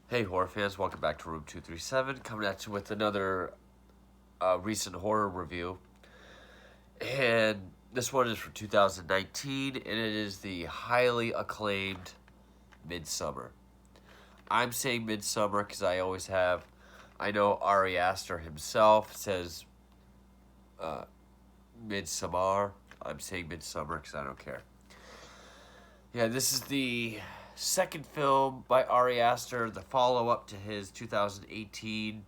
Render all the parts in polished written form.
Hey, horror fans, welcome back to Room 237. Coming at you with another recent horror review. And this one is from 2019, and it is the highly acclaimed Midsommar. I'm saying Midsommar because I always have. I know Ari Aster himself says Midsommar. I'm saying Midsommar because I don't care. Yeah, this is the second film by Ari Aster, the follow up to his 2018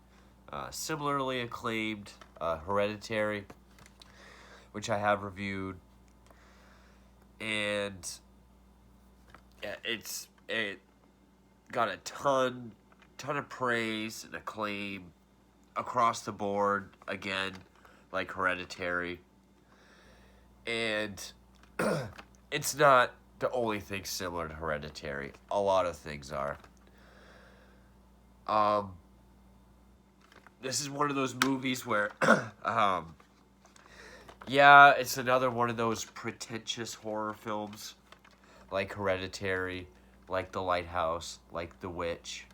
similarly acclaimed Hereditary, which I have reviewed, and it got a ton of praise and acclaim across the board. Again, like Hereditary, and it's not the only thing similar to Hereditary. A lot of things are. This is one of those movies where, yeah, it's another one of those pretentious horror films, like Hereditary, like The Lighthouse, like The Witch.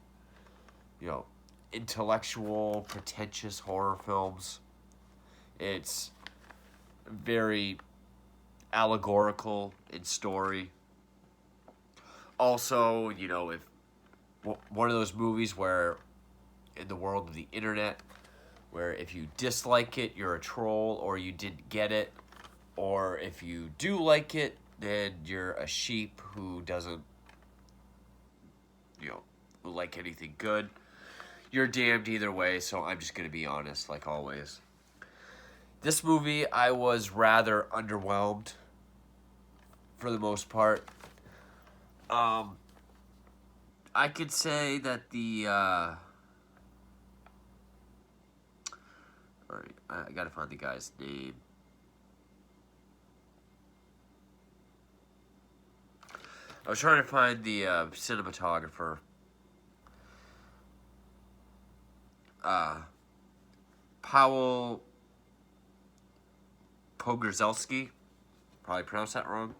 You know, intellectual, pretentious horror films. It's very allegorical in story. Also, if one of those movies where in the world of the internet, where if you dislike it, you're a troll, or you didn't get it, or if you do like it, then you're a sheep who doesn't, like anything good. You're damned either way, so I'm just going to be honest, like always. This movie, I was rather underwhelmed for the most part. I could say that alright, I gotta find the guy's name. I was trying to find the cinematographer. Powell Pogorzelski. Probably pronounced that wrong.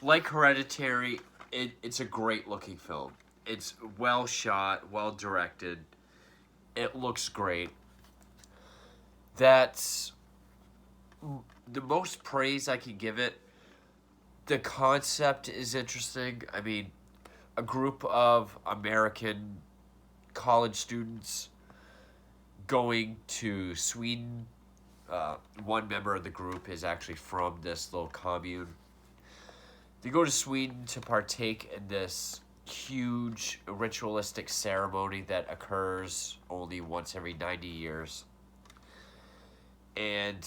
Like Hereditary, it's a great looking film. It's well shot, well directed. It looks great. That's the most praise I can give it. The concept is interesting. I mean, a group of American college students going to Sweden. One member of the group is actually from this little commune. They go to Sweden to partake in this huge ritualistic ceremony that occurs only once every 90 years. And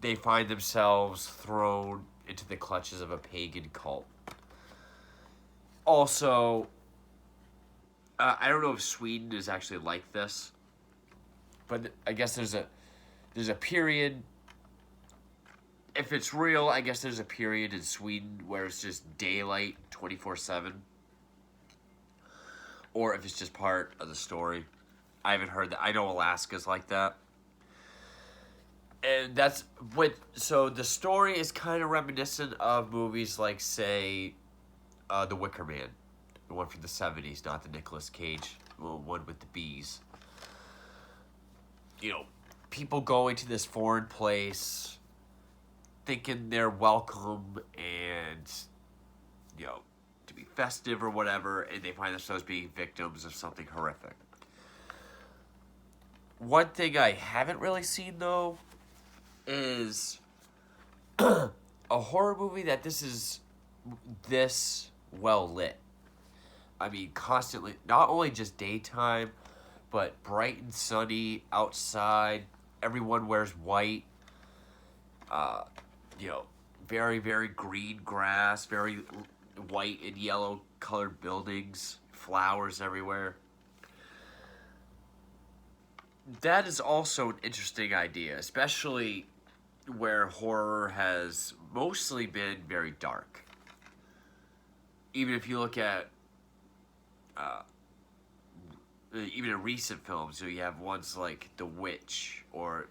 they find themselves thrown into the clutches of a pagan cult. Also, I don't know if Sweden is actually like this, but I guess there's a period. If it's real, I guess there's a period in Sweden where it's just daylight 24/7, or if it's just part of the story. I haven't heard that. I know Alaska's like that. And that's what. So the story is kind of reminiscent of movies like, say, The Wicker Man, the one from the '70s, not the Nicolas Cage one with the bees. People going to this foreign place, thinking they're welcome and to be festive or whatever, and they find themselves being victims of something horrific. One thing I haven't really seen though is a horror movie that this is this well lit. I mean, constantly, not only just daytime, but bright and sunny outside. Everyone wears white. Uh, very, very green grass, very white and yellow colored buildings, flowers everywhere. That is also an interesting idea, especially where horror has mostly been very dark. Even if you look at even in recent films, you have ones like The Witch or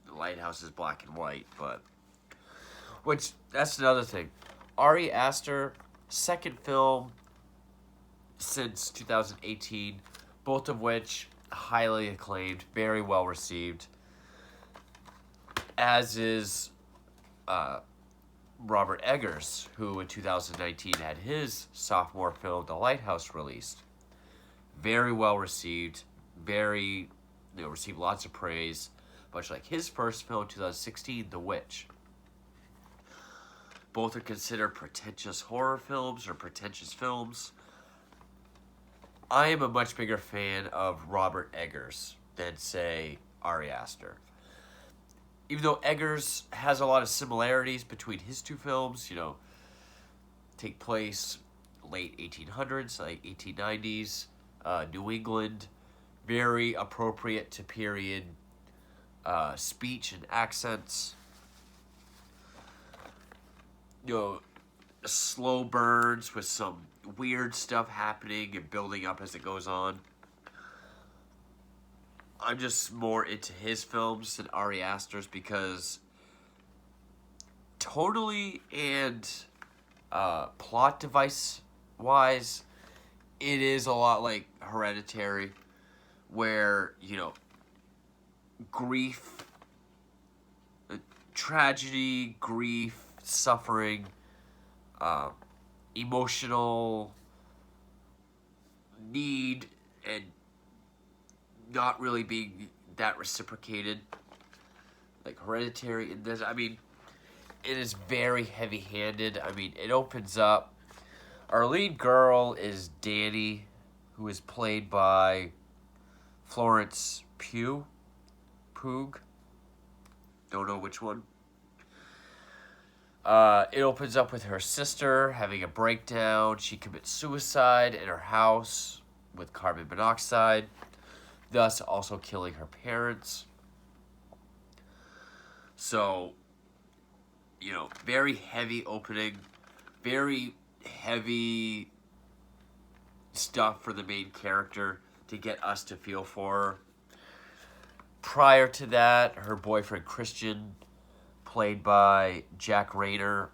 The Lighthouse is black and white, but which that's another thing. Ari Aster, second film since 2018, both of which highly acclaimed, very well received. As is Robert Eggers, who in 2019 had his sophomore film, The Lighthouse, released. Very well received, received lots of praise, much like his first film, 2016, The Witch. Both are considered pretentious horror films or pretentious films. I am a much bigger fan of Robert Eggers than, say, Ari Aster. Even though Eggers has a lot of similarities between his two films, take place late 1800s, like 1890s, New England, very appropriate to period speech and accents. Slow burns with some weird stuff happening and building up as it goes on. I'm just more into his films than Ari Aster's because tonally and plot device wise, it is a lot like Hereditary, where, grief, tragedy, grief, suffering, emotional need, and not really being that reciprocated. Like Hereditary in this, it is very heavy-handed. It opens up. Our lead girl is Danny, who is played by Florence Pugh. Don't know which one. It opens up with her sister having a breakdown. She commits suicide in her house with carbon monoxide, thus also killing her parents. So, very heavy opening, very heavy stuff for the main character to get us to feel for her. Prior to that, her boyfriend Christian, played by Jack Rayner,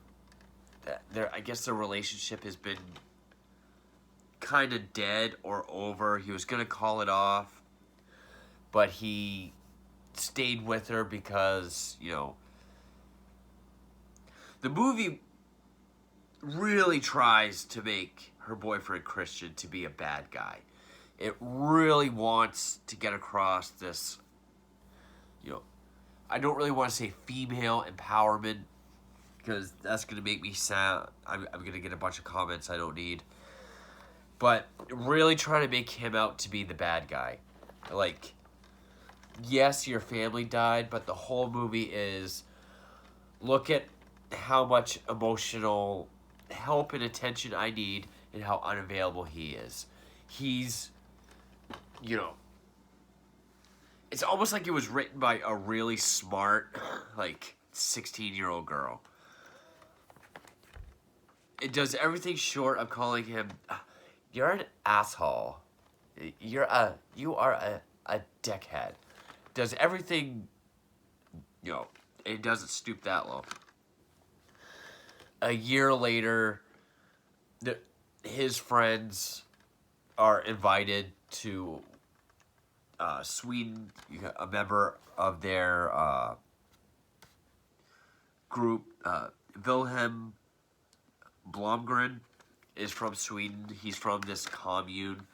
I guess their relationship has been kind of dead or over. He was going to call it off, but he stayed with her because, the movie really tries to make her boyfriend Christian to be a bad guy. It really wants to get across this, I don't really want to say female empowerment because that's going to make me sound, I'm going to get a bunch of comments I don't need. But really trying to make him out to be the bad guy. Like, yes, your family died, but the whole movie is, look at how much emotional help and attention I need and how unavailable he is. He's, it's almost like it was written by a really smart, 16-year-old girl. It does everything short of calling him, you're an asshole. You are a dickhead. Does everything, it doesn't stoop that low. A year later, his friends are invited to Sweden. A member of their group, Wilhelm Blomgren, is from Sweden. He's from this commune.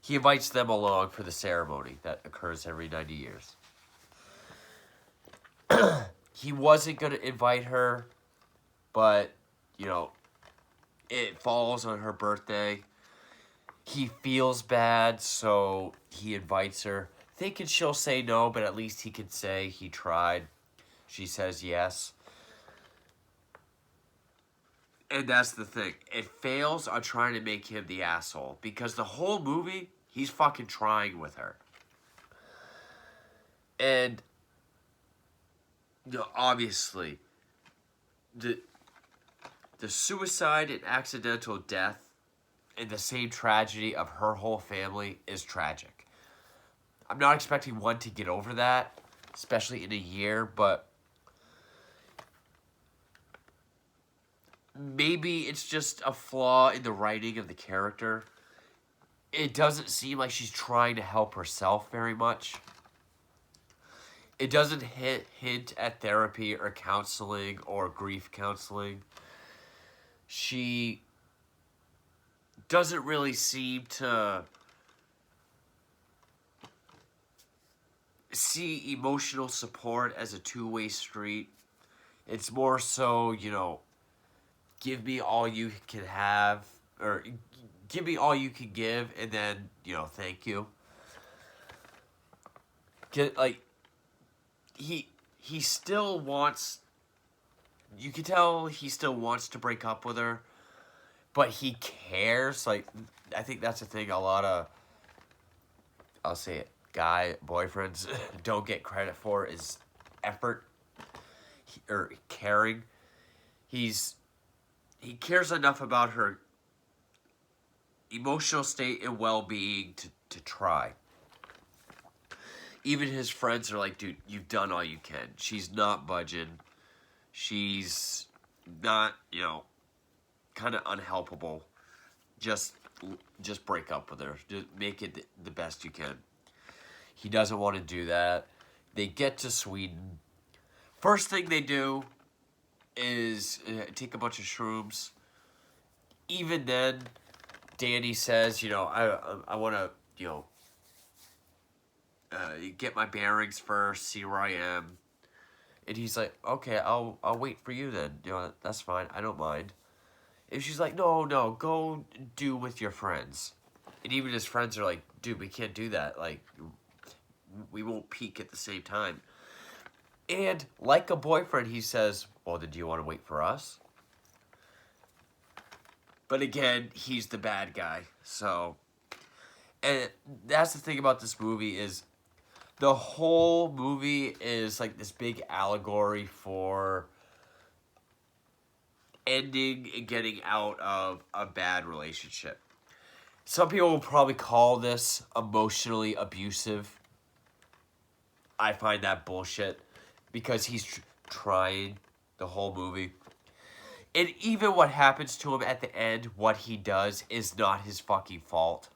He invites them along for the ceremony that occurs every 90 years. He wasn't going to invite her, but, it falls on her birthday. He feels bad, so he invites her, thinking she'll say no, but at least he can say he tried. She says yes. And that's the thing. It fails on trying to make him the asshole, because the whole movie, he's fucking trying with her. And, obviously, the suicide and accidental death and the same tragedy of her whole family is tragic. I'm not expecting one to get over that, especially in a year, but maybe it's just a flaw in the writing of the character. it doesn't seem like she's trying to help herself very much. It doesn't hint at therapy or counseling or grief counseling. She doesn't really seem to see emotional support as a two-way street. It's more so, give me all you can have, or give me all you can give, and then, thank you. He still wants, you can tell he still wants to break up with her, but he cares. Like, I think that's the thing a lot of, I'll say it, guy boyfriends don't get credit for is effort or caring. He cares enough about her emotional state and well-being to try. Even his friends are like, dude, you've done all you can. She's not budging. She's not, kind of unhelpable. Just break up with her. Just make it the best you can. He doesn't want to do that. They get to Sweden. First thing they do is take a bunch of shrooms. Even then, Danny says, I want to, get my bearings first, see where I am. And he's like, okay, I'll wait for you then. That's fine. I don't mind. And she's like, no, go do with your friends. And even his friends are like, dude, we can't do that. Like, we won't peak at the same time. And like a boyfriend, he says, well, then do you want to wait for us? But again, he's the bad guy. So, and that's the thing about this movie is the whole movie is like this big allegory for ending and getting out of a bad relationship. Some people will probably call this emotionally abusive. I find that bullshit because he's trying the whole movie. And even what happens to him at the end, what he does, is not his fucking fault.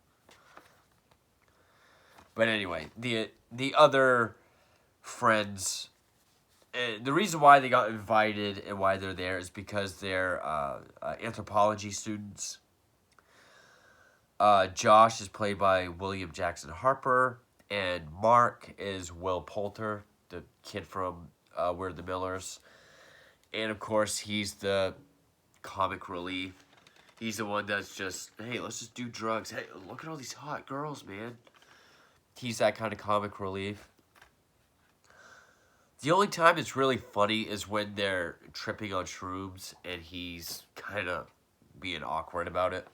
But anyway, the other friends, the reason why they got invited and why they're there is because they're anthropology students. Josh is played by William Jackson Harper, and Mark is Willpoulter, the kid from We're the Millers. And of course, he's the comic relief. He's the one that's just, hey, let's just do drugs. Hey, look at all these hot girls, man. He's that kind of comic relief. The only time it's really funny is when they're tripping on shrooms and he's kind of being awkward about it.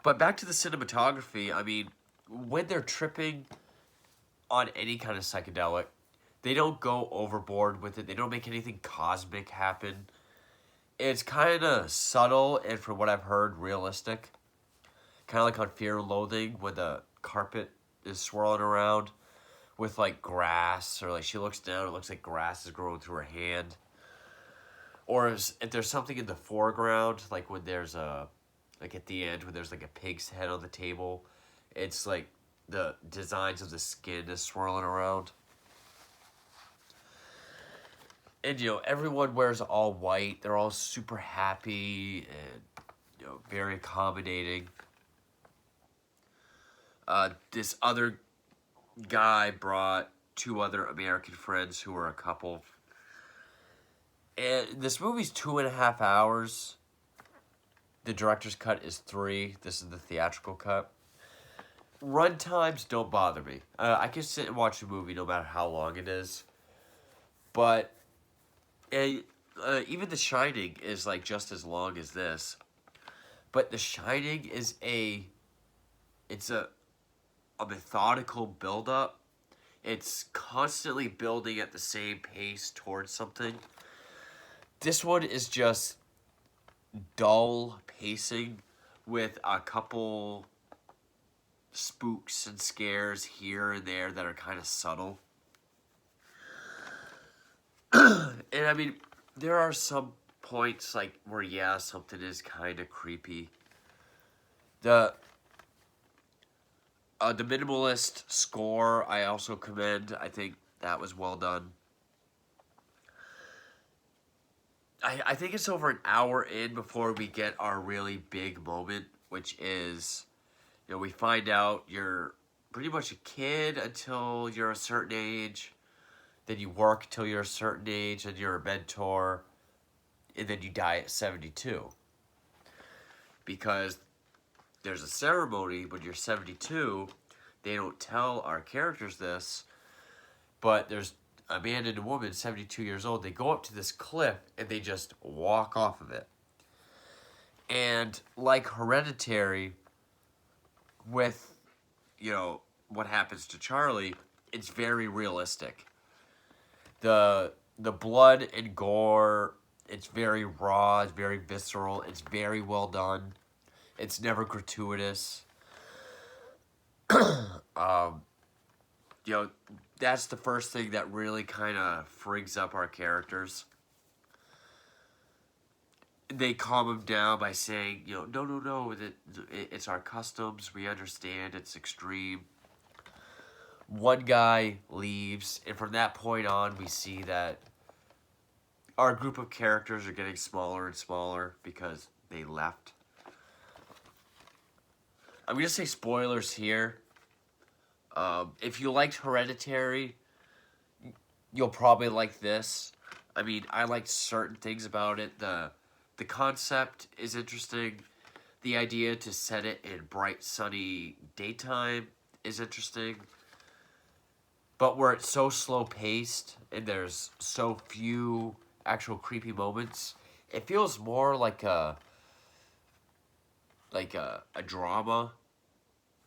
But back to the cinematography, I mean, when they're tripping on any kind of psychedelic, they don't go overboard with it. They don't make anything cosmic happen. It's kind of subtle and, from what I've heard, realistic. Kind of like on Fear and Loathing when the carpet is swirling around with like grass, or like she looks down, it looks like grass is growing through her hand. Or if there's something in the foreground, like when there's like at the end when there's like a pig's head on the table, it's like the designs of the skin is swirling around. And, everyone wears all white. They're all super happy and, very accommodating. This other guy brought two other American friends who were a couple. And this movie's 2.5 hours. The director's cut is 3. This is the theatrical cut. Run times don't bother me. I can sit and watch a movie no matter how long it is. But even The Shining is like just as long as this. But The Shining is a methodical build-up. It's constantly building at the same pace towards something. This one is just dull pacing with a couple spooks and scares here and there that are kind of subtle. And I mean, there are some points like where something is kind of creepy. The The Minimalist Score, I also commend. I think that was well done. I think it's over an hour in before we get our really big moment, which is, we find out you're pretty much a kid until you're a certain age. Then you work till you're a certain age, and you're a mentor, and then you die at 72. Because there's a ceremony when you're 72. They don't tell our characters this, but there's a man and a woman, 72 years old. They go up to this cliff, and they just walk off of it. And like Hereditary, with, what happens to Charlie, it's very realistic. The blood and gore, it's very raw, it's very visceral, it's very well done. It's never gratuitous. um, that's the first thing that really kind of frigs up our characters. They calm them down by saying, no, it's our customs, we understand, it's extreme. One guy leaves, and from that point on, we see that our group of characters are getting smaller and smaller because they left. I'm going to say spoilers here. If you liked Hereditary, you'll probably like this. I mean, I liked certain things about it. The concept is interesting. The idea to set it in bright, sunny daytime is interesting. But where it's so slow-paced and there's so few actual creepy moments, it feels more like a drama,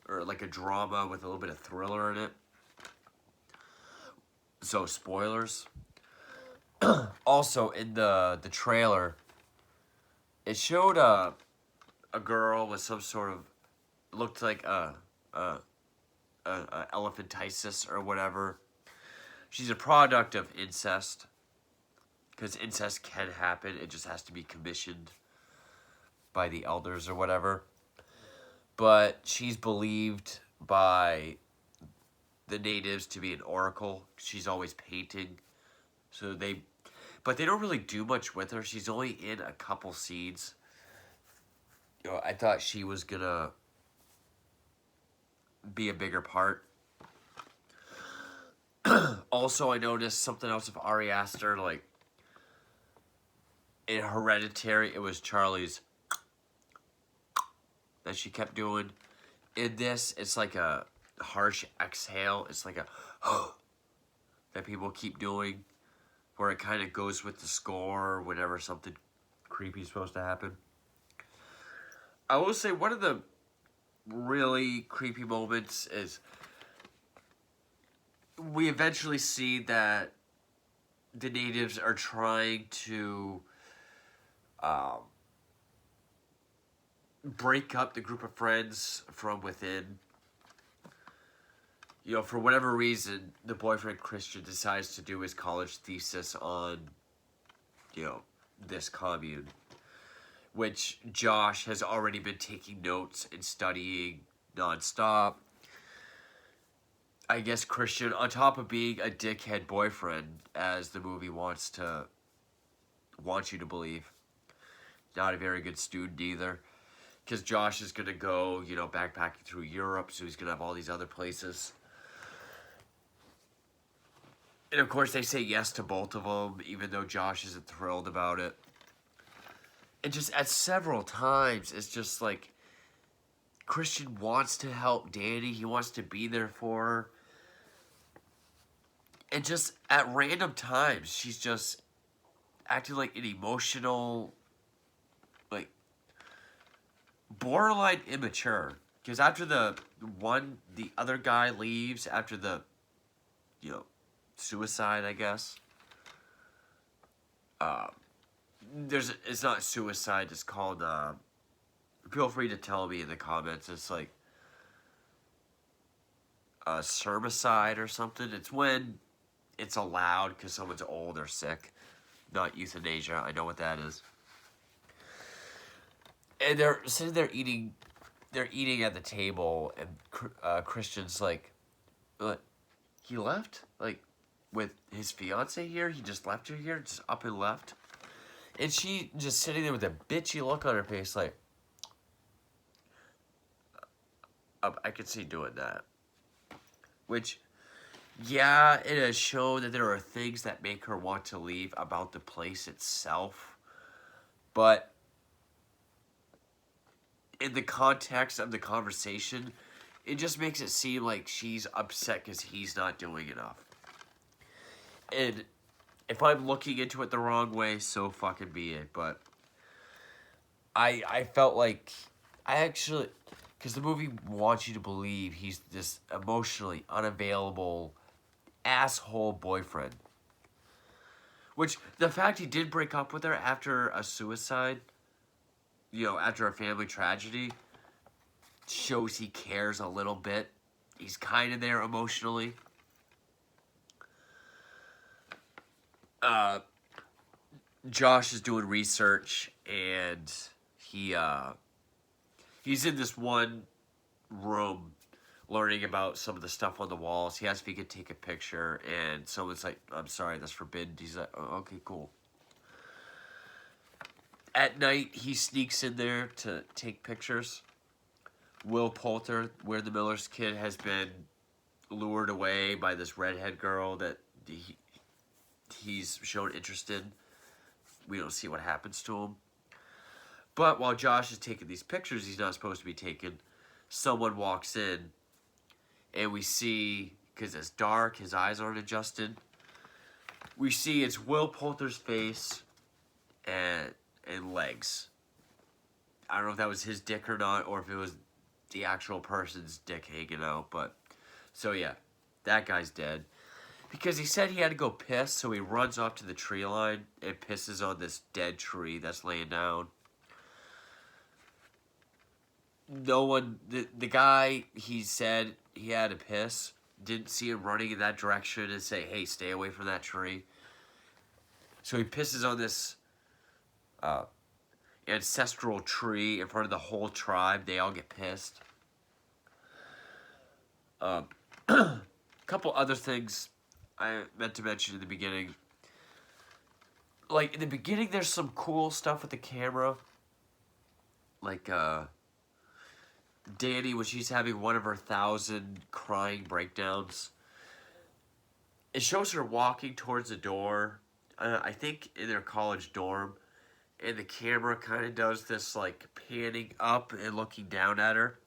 or like a drama with a little bit of thriller in it. So, spoilers. Also, in the trailer, it showed a girl with some sort of, looked like a elephantiasis or whatever. She's a product of incest, because incest can happen. It just has to be commissioned by the elders or whatever. But she's believed by the natives to be an oracle. She's always painting. But they don't really do much with her. She's only in a couple scenes. I thought she was gonna be a bigger part. Also, I noticed something else of Ari Aster, like, in Hereditary, it was Charlie's that she kept doing. In this, it's like a harsh exhale. It's like a that people keep doing, where it kind of goes with the score whenever something creepy is supposed to happen. I will say one of the really creepy moments is we eventually see that the natives are trying to break up the group of friends from within. For whatever reason, the boyfriend Christian decides to do his college thesis on, this commune, which Josh has already been taking notes and studying nonstop. I guess Christian, on top of being a dickhead boyfriend, as the movie wants you to believe, not a very good student either. Because Josh is going to go, backpacking through Europe, so he's going to have all these other places. And of course, they say yes to both of them, even though Josh isn't thrilled about it. And just at several times, it's just like, Christian wants to help Danny. He wants to be there for her. And just at random times, she's just acting like an emotional, like, borderline immature. Because after the other guy leaves, after the, suicide, I guess. It's not suicide, it's called, feel free to tell me in the comments, it's like a sermicide or something. It's when it's allowed because someone's old or sick, not euthanasia. I know what that is. And they're sitting there eating they're eating at the table, and Christian's like, "What? He left? Like, with his fiance here? He just left her here, just up and left?" And she just sitting there with a bitchy look on her face, like, I could see doing that. Which, yeah, it has shown that there are things that make her want to leave about the place itself. But in the context of the conversation, it just makes it seem like she's upset because he's not doing enough. And if I'm looking into it the wrong way, so fucking be it. But I felt like I actually, because the movie wants you to believe he's this emotionally unavailable asshole boyfriend. Which, the fact he did break up with her after a suicide, after a family tragedy, shows he cares a little bit. He's kind of there emotionally. Josh is doing research, and he's in this one room learning about some of the stuff on the walls. He asked if he could take a picture, and someone's like, "I'm sorry, that's forbidden." He's like, "Oh, okay, cool." At night, he sneaks in there to take pictures. Willpoulter, where the Miller's kid, has been lured away by this redhead girl that he's shown interest in. We don't see what happens to him. But while Josh is taking these pictures he's not supposed to be taking, someone walks in, and we see, because it's dark, his eyes aren't adjusted, we see it's Will Poulter's face and legs. I don't know if that was his dick or not, or if it was the actual person's dick hanging out, but, so yeah, that guy's dead. Because he said he had to go piss, so he runs off to the tree line and pisses on this dead tree that's laying down. No one, the guy, he said he had to piss, didn't see him running in that direction and say, "Hey, stay away from that tree." So he pisses on this ancestral tree in front of the whole tribe. They all get pissed. Couple other things I meant to mention in the beginning. Like, in the beginning, there's some cool stuff with the camera. Like, Danny, when she's having one of her 1,000 crying breakdowns, it shows her walking towards the door, I think in their college dorm, and the camera kind of does this, like, panning up and looking down at her.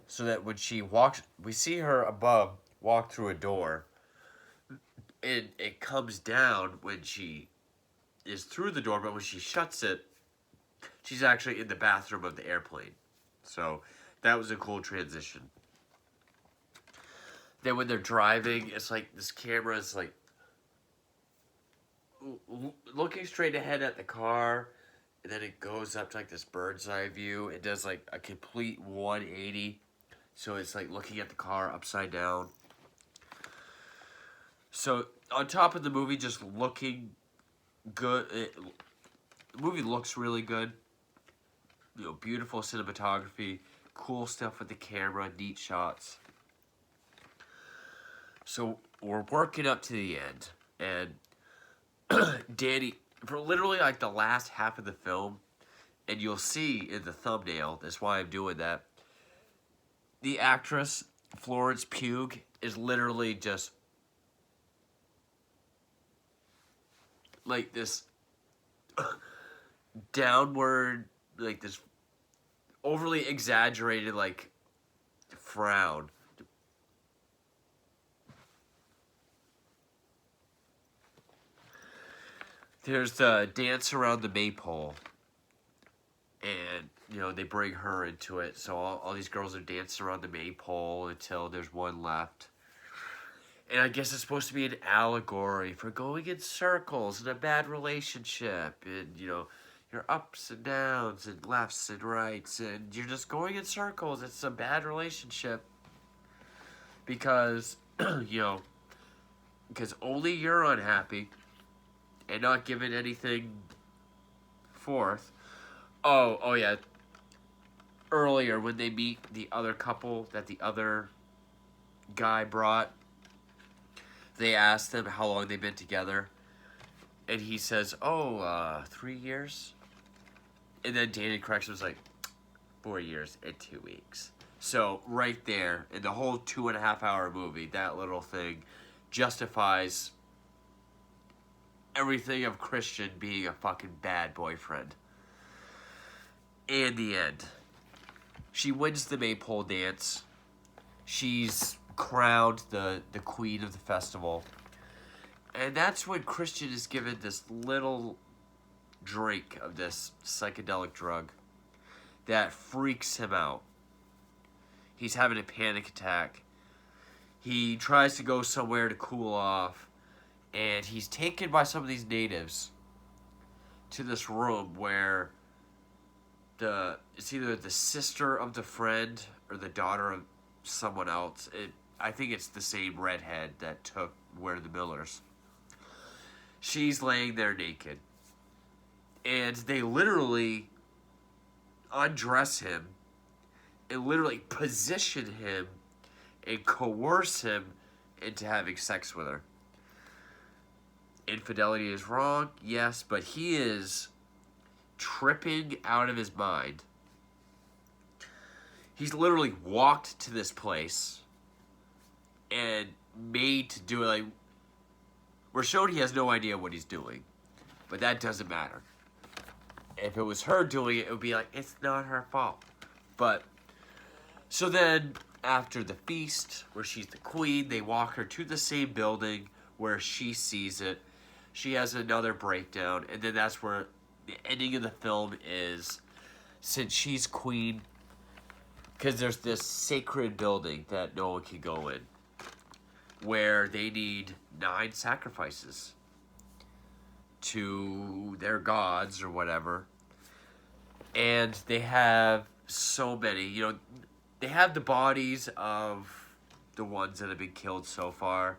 So that when she walks, we see her above walk through a door, and it comes down when she is through the door, but when she shuts it, she's actually in the bathroom of the airplane. So that was a cool transition. Then when they're driving, it's like this camera is like looking straight ahead at the car, and then it goes up to like this bird's eye view. It does like a complete 180, so it's like looking at the car upside down. So on top of the movie just looking good, the movie looks really good. Beautiful cinematography, cool stuff with the camera, neat shots. So we're working up to the end, and Danny, for literally like the last half of the film, and you'll see in the thumbnail, that's why I'm doing that, the actress, Florence Pugh, is literally just like this downward, like this overly exaggerated, like, frown. There's the dance around the maypole, and they bring her into it, so all these girls are dancing around the maypole until there's one left. And I guess it's supposed to be an allegory for going in circles in a bad relationship, and your ups and downs and lefts and rights, and you're just going in circles. It's a bad relationship because because only you're unhappy and not giving anything forth. Oh yeah. earlier when they meet the other couple that the other guy brought, they ask them how long they've been together. And he says, 3 years? And then Danny corrects him, was like, 4 years and 2 weeks. So, right there, in the whole 2.5-hour movie, that little thing justifies everything of Christian being a fucking bad boyfriend. And the end. She wins the maypole dance. She's crowned the queen of the festival. And that's when Christian is given this little drink of this psychedelic drug that freaks him out. He's having a panic attack. He tries to go somewhere to cool off, and he's taken by some of these natives to this room where it's either the sister of the friend or the daughter of someone else. I think it's the same redhead that took Where the Millers. She's laying there naked. And they literally undress him and literally position him and coerce him into having sex with her. Infidelity is wrong, yes, but he is tripping out of his mind. He's literally walked to this place and made to do it. Like, we're shown he has no idea what he's doing, but that doesn't matter. If it was her doing it, it would be like, it's not her fault. But, so then, after the feast, where she's the queen, they walk her to the same building where she sees it. She has another breakdown, and then that's where the ending of the film is, since she's queen, because there's this sacred building that no one can go in, where they need 9 sacrifices to their gods or whatever. And they have so many, they have the bodies of the ones that have been killed so far.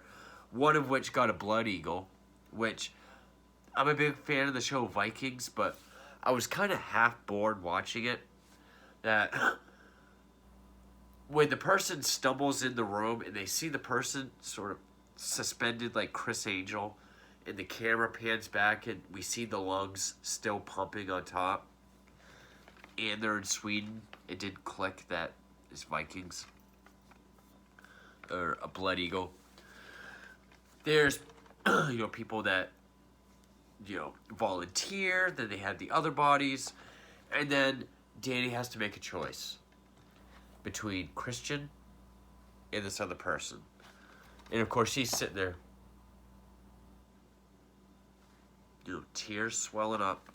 One of which got a blood eagle, which I'm a big fan of the show Vikings, but I was kind of half bored watching it. That when the person stumbles in the room and they see the person sort of suspended like Chris Angel, and the camera pans back and we see the lungs still pumping on top, and they're in Sweden, it did click that it's Vikings or a blood eagle. There's people that volunteer, then they have the other bodies, and then Danny has to make a choice between Christian and this other person. And of course she's sitting there, tears swelling up.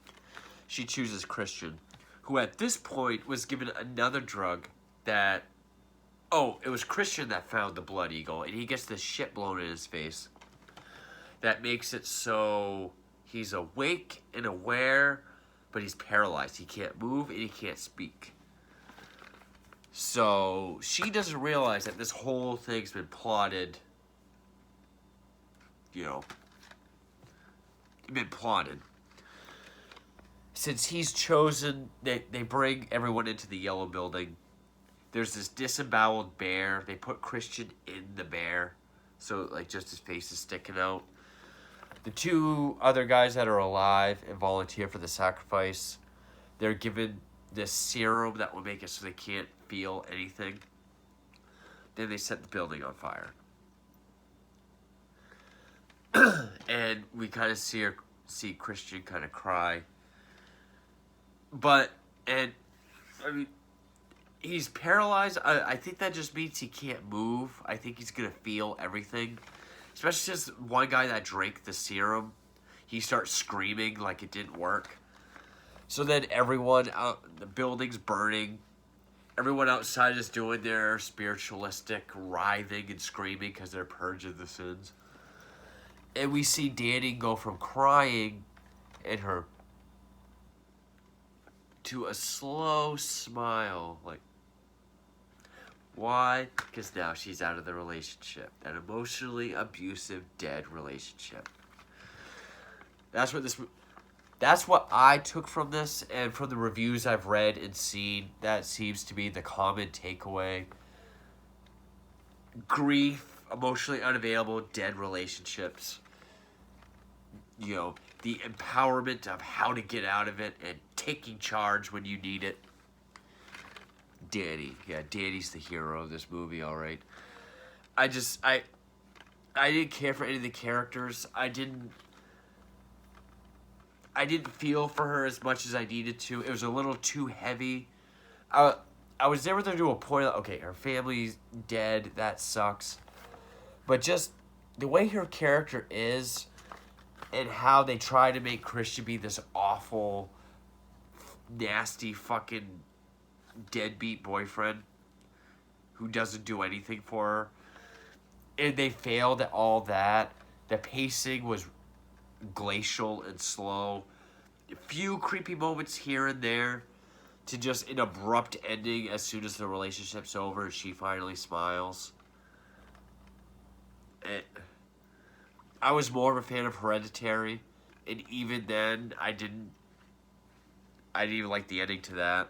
She chooses Christian, who at this point was given another drug that, it was Christian that found the blood eagle, and he gets this shit blown in his face. That makes it so he's awake and aware, but he's paralyzed. He can't move and he can't speak. So she doesn't realize that this whole thing's been plotted, been plotted. Since he's chosen, they bring everyone into the yellow building. There's this disemboweled bear. They put Christian in the bear, so just his face is sticking out. The 2 other guys that are alive and volunteer for the sacrifice, they're given this serum that will make it so they can't feel anything. Then they set the building on fire. And we kind of see Christian kind of cry. He's paralyzed. I think that just means he can't move. I think he's going to feel everything. Especially since one guy that drank the serum, he starts screaming like it didn't work. So then everyone out, the building's burning. Everyone outside is doing their spiritualistic writhing and screaming because they're purging the sins. And we see Danny go from crying in her to a slow smile. Why? Because now she's out of the relationship. That emotionally abusive, dead relationship. That's that's what I took from this, and from the reviews I've read and seen, that seems to be the common takeaway. Grief, emotionally unavailable, dead relationships. You know, the empowerment of how to get out of it and taking charge when you need it. Danny. Yeah, Danny's the hero of this movie, alright. I didn't care for any of the characters. I didn't feel for her as much as I needed to. It was a little too heavy. I was never there to a point of, okay, her family's dead, that sucks. But just the way her character is and how they try to make Christian be this awful, nasty fucking deadbeat boyfriend who doesn't do anything for her. And they failed at all that. The pacing was glacial and slow. A few creepy moments here and there to just an abrupt ending as soon as the relationship's over and she finally smiles. I was more of a fan of Hereditary, and even then I didn't even like the ending to that.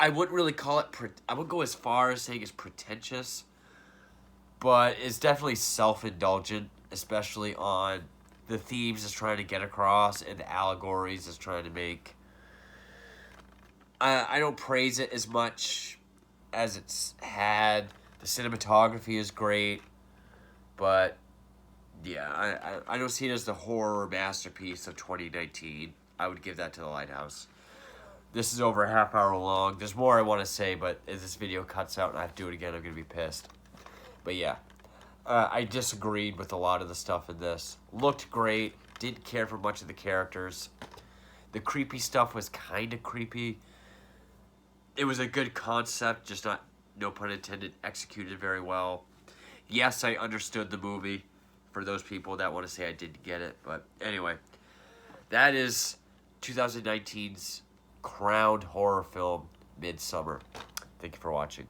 I wouldn't really call it, I wouldn't go as far as saying it's pretentious, but it's definitely self-indulgent, especially on the themes it's trying to get across and the allegories it's trying to make. I don't praise it as much as it's had. The cinematography is great, but yeah, I don't see it as the horror masterpiece of 2019. I would give that to The Lighthouse. This is over a half hour long. There's more I want to say, but if this video cuts out and I have to do it again, I'm going to be pissed. But yeah, I disagreed with a lot of the stuff in this. Looked great. Didn't care for much of the characters. The creepy stuff was kind of creepy. It was a good concept, just not, no pun intended, executed very well. Yes, I understood the movie, for those people that want to say I didn't get it. But anyway, that is 2019's crowned horror film, Midsommar. Thank you for watching.